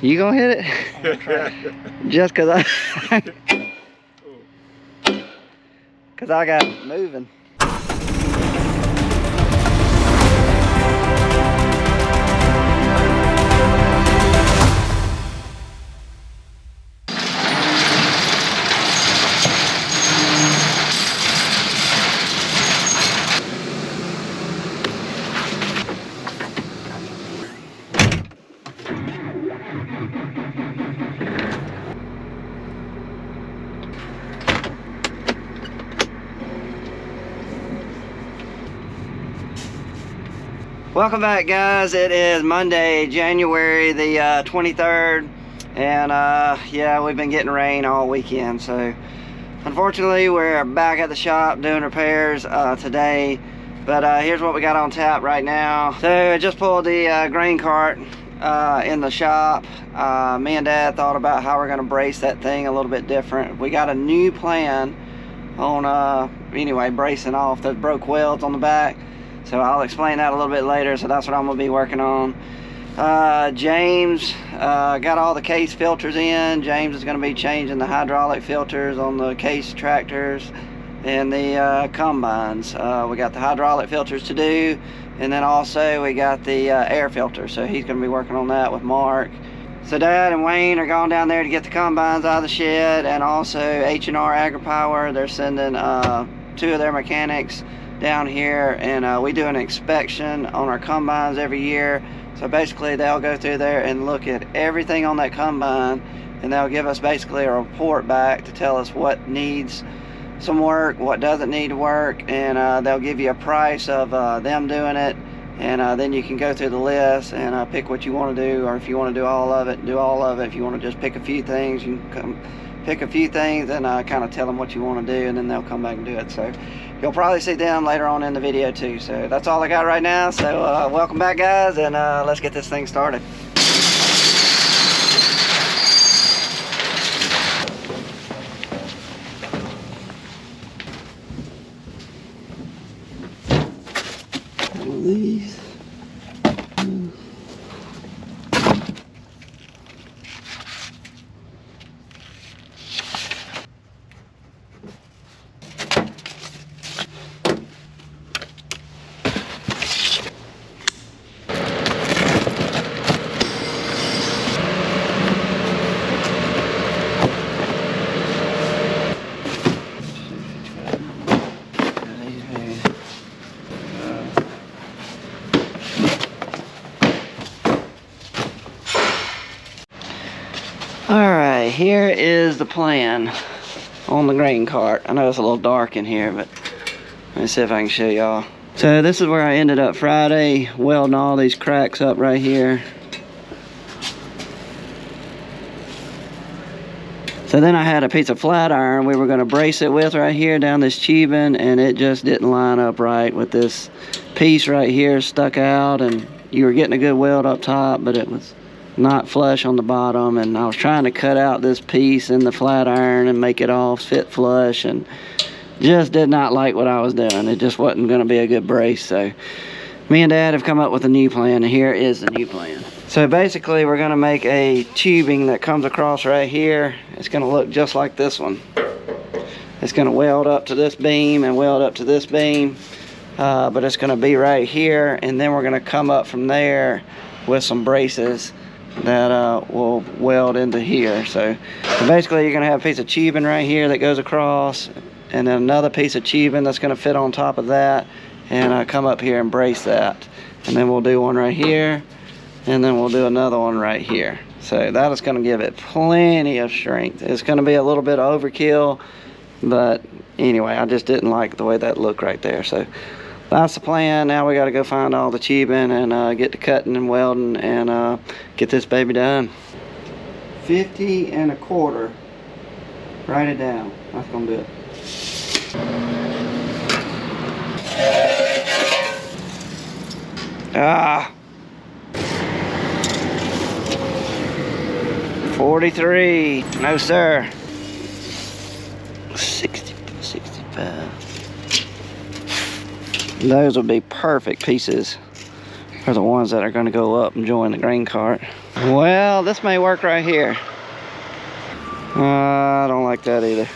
You gonna hit it? Just cause I got it moving. Welcome back, guys. It is Monday, January the 23rd, and yeah, we've been getting rain all weekend, so unfortunately we're back at the shop doing repairs today. But here's what we got on tap right now. So I just pulled the grain cart in the shop. Me and Dad thought about how we're going to brace that thing a little bit different. We got a new plan on anyway, bracing off those broke welds on the back. So I'll explain that a little bit later. So that's what I'm gonna be working on. James got all the case filters in. James is gonna be changing the hydraulic filters on the case tractors and the combines. We got the hydraulic filters to do, and then also we got the air filter. So he's gonna be working on that with Mark. So Dad and Wayne are going down there to get the combines out of the shed, and also H&R Agri-Power. They're sending 2 of their mechanics down here, and we do an inspection on our combines every year. So basically they'll go through there and look at everything on that combine, and they'll give us basically a report back to tell us what needs some work, what doesn't need to work, and they'll give you a price of them doing it, and then you can go through the list and pick what you want to do, or if you want to do all of it, do all of it. If you want to just pick a few things, you can come pick a few things and kind of tell them what you want to do, and then they'll come back and do it. So you'll probably see them later on in the video too. So that's all I got right now. So welcome back, guys, and let's get this thing started. These. Alright, here is the plan on the grain cart. I know it's a little dark in here, but let me see if I can show y'all. So this is where I ended up Friday, welding all these cracks up right here. So then I had a piece of flat iron we were going to brace it with right here down this tubing, and it just didn't line up right with this piece right here stuck out, and you were getting a good weld up top, but it was not flush on the bottom. And I was trying to cut out this piece in the flat iron and make it all fit flush, and just did not like what I was doing. It just wasn't going to be a good brace. So me and Dad have come up with a new plan, and here is the new plan. So basically we're going to make a tubing that comes across right here. It's going to look just like this one. It's going to weld up to this beam and weld up to this beam, but it's going to be right here, and then we're going to come up from there with some braces that will weld into here. So basically you're going to have a piece of tubing right here that goes across, and then another piece of tubing that's going to fit on top of that, and come up here and brace that. And then we'll do one right here, and then we'll do another one right here. So that is going to give it plenty of strength. It's going to be a little bit of overkill, but anyway, I just didn't like the way that looked right there. So that's the plan. Now we got to go find all the tubing and get to cutting and welding and get this baby done. 50 1/4. Write it down. That's gonna do it. Ah, 43. No sir. 60, 65. Those will be perfect pieces for the ones that are going to go up and join the grain cart. Well, this may work right here. I don't like that either.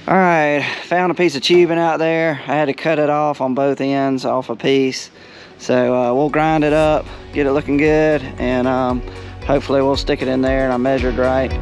All right, found a piece of tubing out there. I had to cut it off on both ends, off a piece. So we'll grind it up, get it looking good, and hopefully we'll stick it in there and I measured right.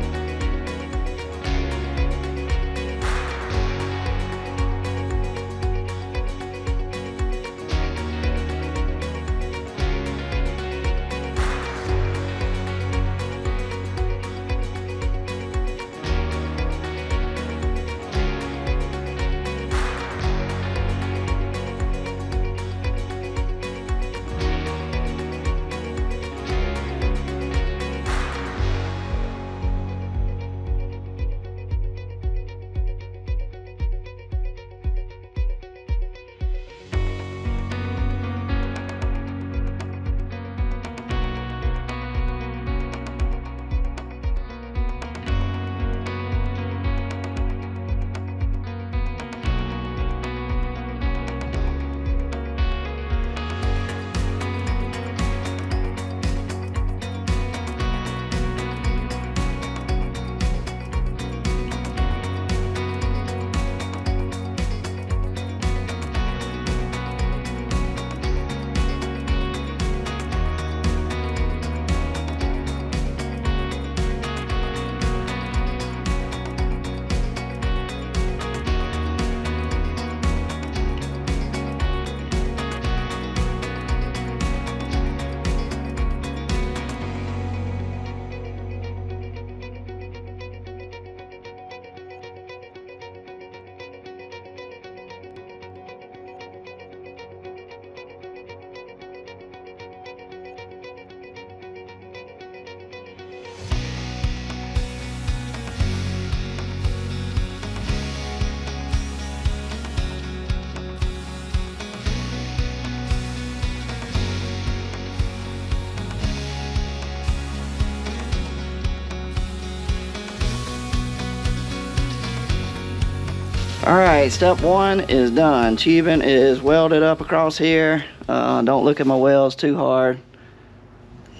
All right, step one is done. Tubing is welded up across here. Don't look at my welds too hard,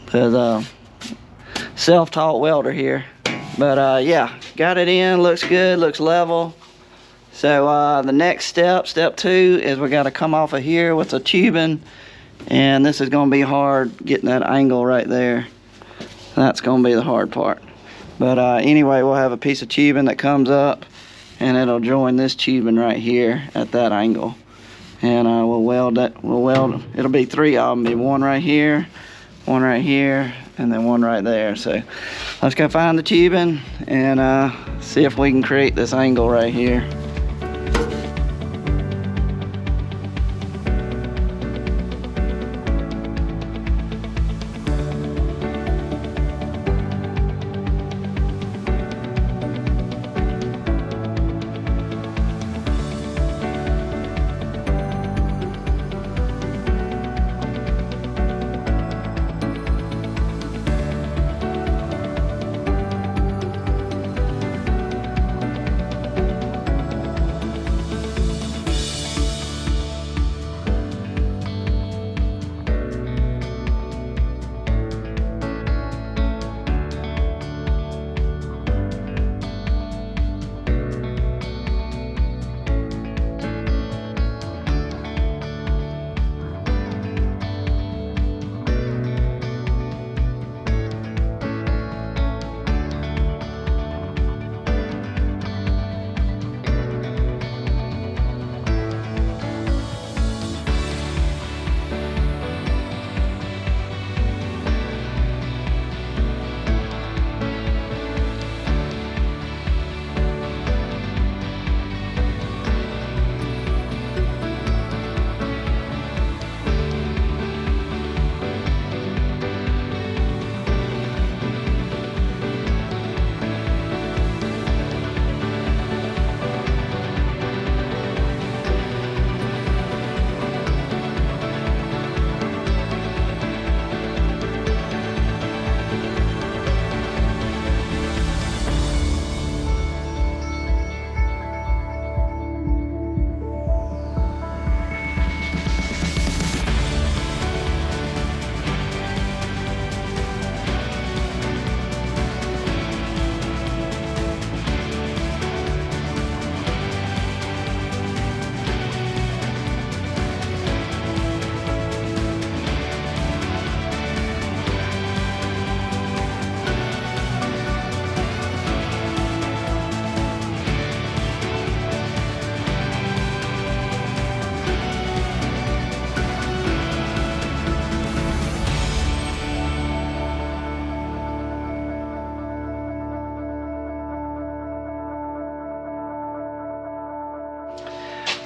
because self-taught welder here. But yeah, got it in, looks good, looks level. So the next step, step two, is we gotta come off of here with the tubing, and this is gonna be hard getting that angle right there. That's gonna be the hard part. But anyway, we'll have a piece of tubing that comes up, and it'll join this tubing right here at that angle. And we'll weld it. It'll be three of them. Be one right here, and then one right there. So let's go find the tubing and see if we can create this angle right here.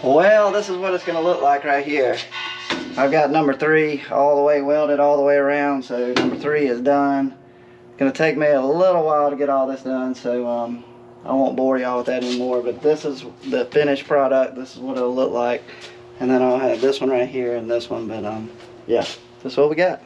Well, this is what it's gonna look like right here. I've got number 3 all the way welded all the way around, so number 3 is done. It's gonna take me a little while to get all this done, so I won't bore y'all with that anymore, but this is the finished product. This is what it'll look like. And then I'll have this one right here and this one, but yeah, this is what we got.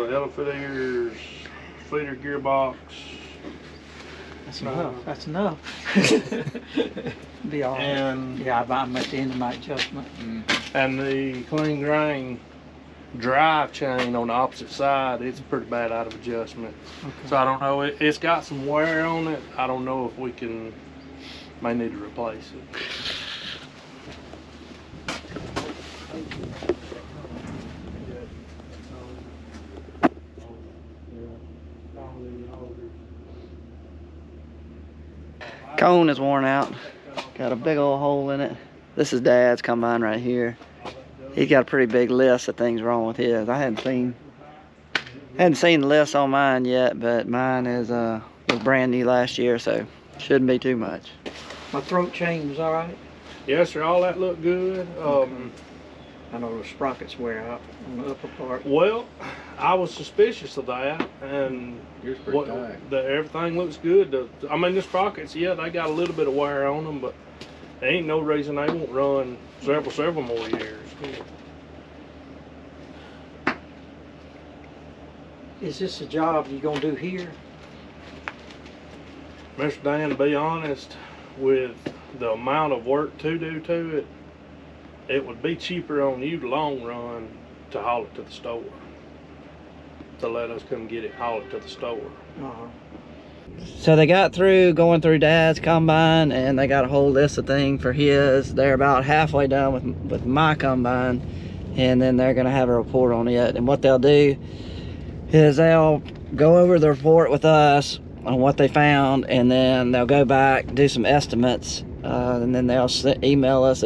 Elephant ears, feeder gearbox. That's enough. That's enough. Be all right. And yeah, I'm at the end of my adjustment. And the clean grain drive chain on the opposite side, it's pretty bad out of adjustment. Okay. So I don't know, it's got some wear on it. I don't know if we may need to replace it. Cone is worn out. Got a big old hole in it. This is Dad's combine right here. He's got a pretty big list of things wrong with his. I hadn't seen the list on mine yet, but mine is was brand new last year, so shouldn't be too much. My throat chain was all right. Yes, sir. All that looked good. I know the sprockets wear out on the upper part. Well, I was suspicious of that, and everything looks good. I mean, the sprockets, yeah, they got a little bit of wear on them, but there ain't no reason they won't run several more years. Is this a job you gonna do here? Mr. Dan, to be honest, with the amount of work to do to it, it would be cheaper on you the long run to haul it to the store. To let us come get it, haul it to the store. So they got through going through Dad's combine, and they got a whole list of things for his. They're about halfway done with my combine, and then they're gonna have a report on it. And what they'll do is they'll go over the report with us on what they found, and then they'll go back, do some estimates, and then they'll email us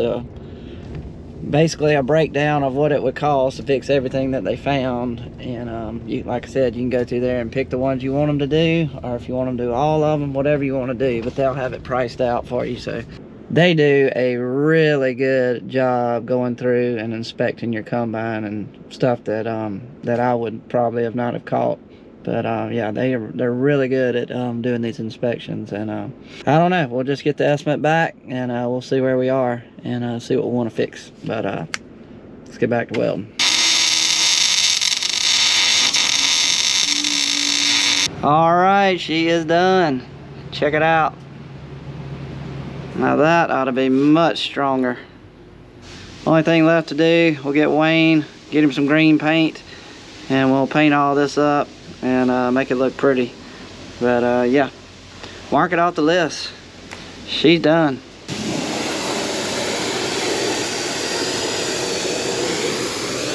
basically a breakdown of what it would cost to fix everything that they found. And like I said, you can go through there and pick the ones you want them to do, or if you want them to do all of them, whatever you want to do, but they'll have it priced out for you. So they do a really good job going through and inspecting your combine and stuff that that I would probably not have caught. But yeah, they're really good at doing these inspections. And I don't know, we'll just get the estimate back, and we'll see where we are and see what we want to fix. But let's get back to welding. All right, she is done. Check it out. Now that ought to be much stronger. Only thing left to do, we'll get Wayne, get him some green paint, and we'll paint all this up and make it look pretty. But yeah, mark it off the list. She's done.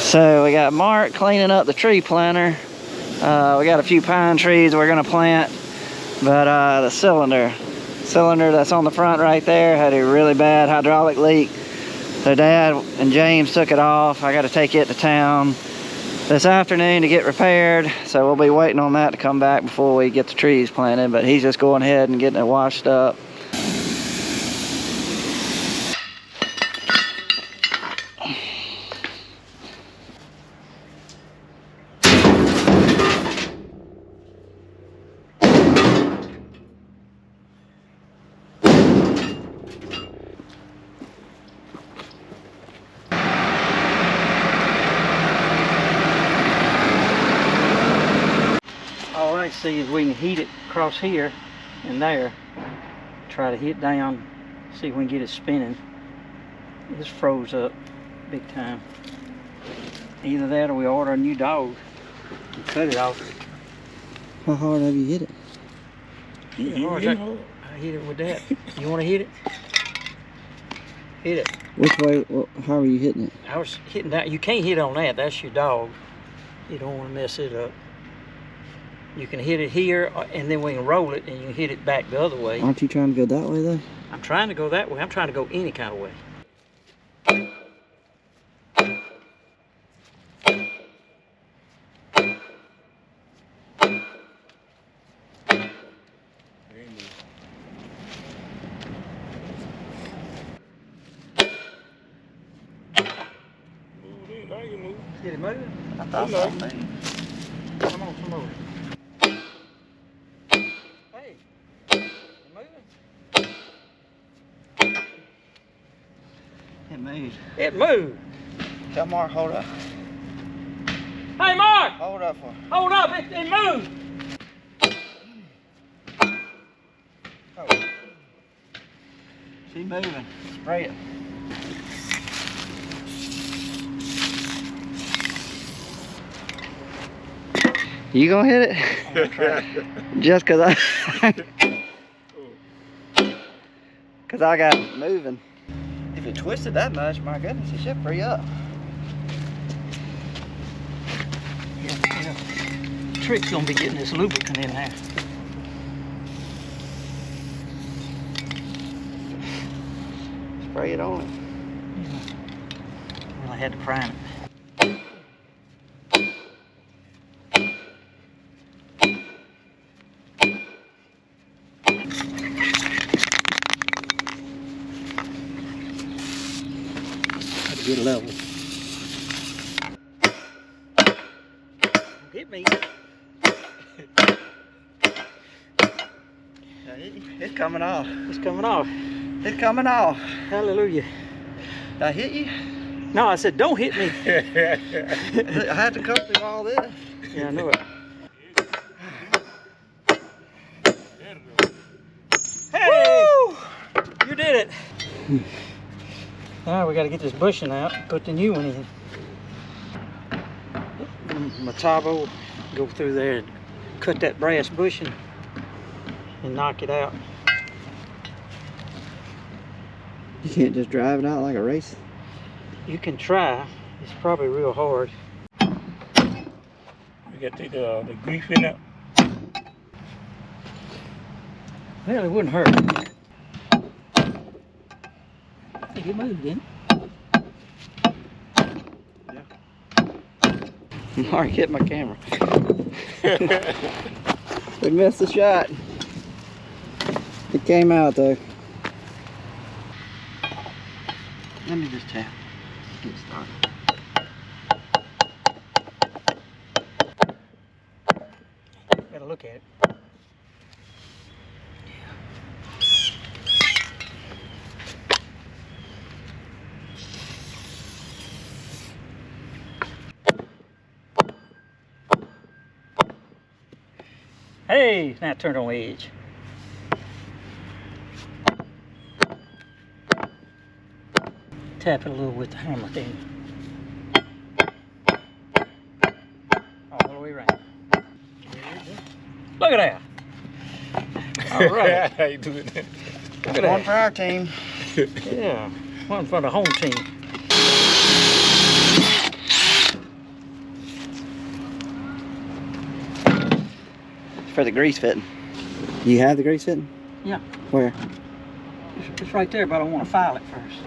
So we got Mark cleaning up the tree planter. We got a few pine trees we're gonna plant, but the cylinder that's on the front right there had a really bad hydraulic leak. So Dad and James took it off. I got to take it to town this afternoon to get repaired, so we'll be waiting on that to come back before we get the trees planted. But he's just going ahead and getting it washed up. See if we can heat it across here and there. Try to hit down, see if we can get it spinning. It's froze up big time. Either that or we order a new dog and cut it off. How hard have you hit it? I hit it with that. You want to hit it? Hit it. Which way? How are you hitting it? I was hitting that. You can't hit on that. That's your dog. You don't want to mess it up. You can hit it here, and then we can roll it, and you can hit it back the other way. Aren't you trying to go that way though? I'm trying to go that way. I'm trying to go any kind of way. Did it move? I thought so. Come on, come over. Hey, it moving? It moved. It moved. Tell Mark, hold up. Hey, Mark! Hold up for Hold up, it moved. Oh. She's moving. Spray it. You gonna hit it? I'm gonna try. Just cause I got it moving. If it twisted that much, my goodness, it should free up. Yeah. Trick's gonna be getting this lubricant in there. Spray it on it. Well, I had to prime it. Get level. Hit me. It's coming off. It's coming off. It's coming off. Hallelujah. Did I hit you? No, I said don't hit me. I had to come through all this. Yeah, I know it. Hey! Woo! You did it. Now we got to get this bushing out and put the new one in. Matavo, go through there and cut that brass bushing and knock it out. You can't just drive it out like a race? You can try. It's probably real hard. We got the grease in it. Well, it wouldn't hurt. I think it moved, didn't it? Mark hit my camera. We missed the shot. It came out though. Let me just tap. Get started. Gotta look at it. Hey, now it turned on the edge. Tap it a little with the hammer thing. All the way around. Look at that. All right. How you doing that? Look at One that. for our team. Yeah, one for the home team. For the grease fitting. You have the grease fitting? Yeah. Where? It's right there, but I want to file it first.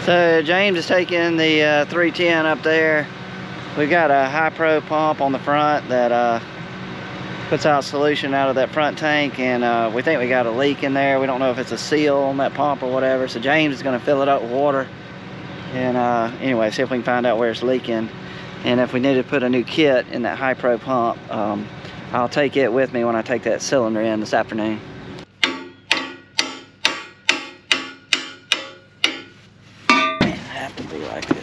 So James is taking the 310 up there. We've got a high pro pump on the front that puts out solution out of that front tank, and we think we got a leak in there. We don't know if it's a seal on that pump or whatever, so James is going to fill it up with water and anyway, see if we can find out where it's leaking, and if we need to put a new kit in that high pro pump, I'll take it with me when I take that cylinder in this afternoon. Man, I have to be like this.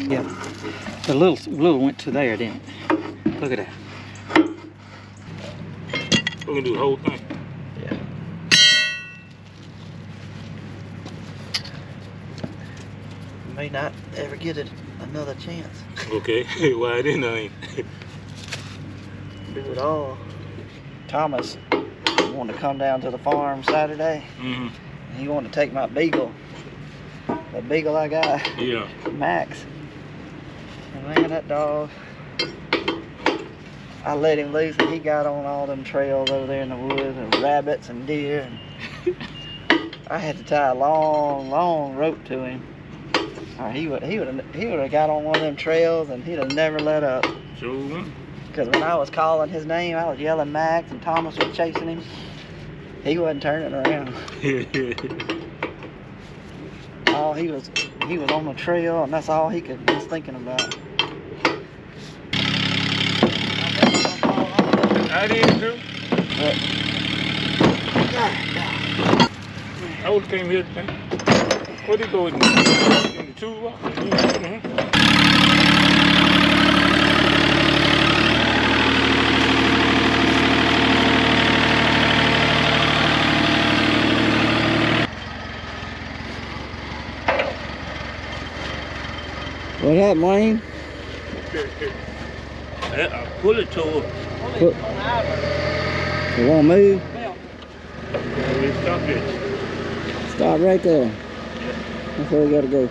Yeah, the little went to there, didn't it? Look at that. We're gonna do the whole thing. may not ever get it another chance. Okay, why didn't I? Do it all. Thomas wanted to come down to the farm Saturday. Mm-hmm. He wanted to take my beagle. The beagle I got. Yeah. Max. And man, that dog, I let him loose and he got on all them trails over there in the woods and rabbits and deer. And I had to tie a long rope to him. Or he would have got on one of them trails and he'd have never let up. Sure. Because when I was calling his name, I was yelling Max and Thomas was chasing him. He wasn't turning around. He was on the trail and that's all he was thinking about. I didn't do. But, I would have came here today. Where'd he go in the toolbox? what happened, Wayne? I pull it toward. It won't move? We stop it. Stop right there. That's where we gotta go.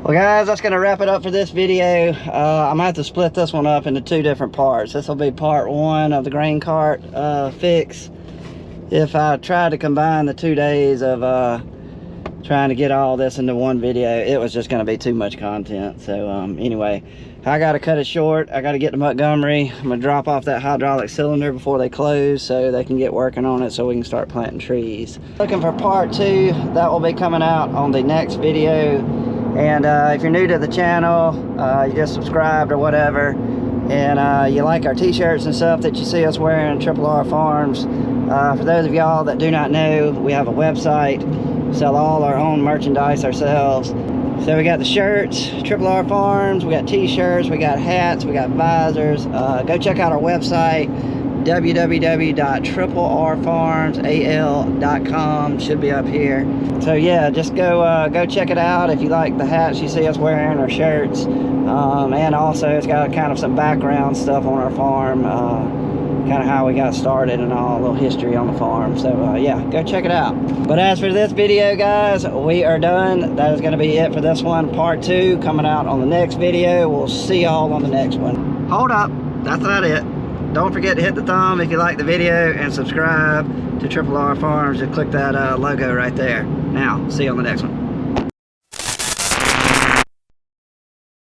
Well guys, that's gonna wrap it up for this video. I'm gonna have to split this one up into two different parts. This will be part one of the grain cart fix. If I try to combine the 2 days of trying to get all this into one video, it was just gonna be too much content. So anyway, I gotta cut it short. I gotta get to Montgomery. I'm gonna drop off that hydraulic cylinder before they close so they can get working on it so we can start planting trees. Looking for part two, that will be coming out on the next video. And if you're new to the channel, you just subscribed or whatever, and you like our t-shirts and stuff that you see us wearing, Triple R Farms. For those of y'all that do not know, we have a website. We sell all our own merchandise ourselves. So we got the shirts, Triple R Farms, we got t-shirts, we got hats, we got visors. Go check out our website, www.triple-rfarmsal.com. should be up here. So yeah, just go check it out if you like the hats you see us wearing, or shirts, and also it's got kind of some background stuff on our farm, kind of how we got started and all, a little history on the farm. So yeah, go check it out. But as for this video guys, we are done. That is going to be it for this one. Part two coming out on the next video. We'll see y'all on the next one. Hold up, that's not it. Don't forget to hit the thumb if you like the video, and subscribe to Triple R Farms. Just click that logo right there. Now, see you on the next one.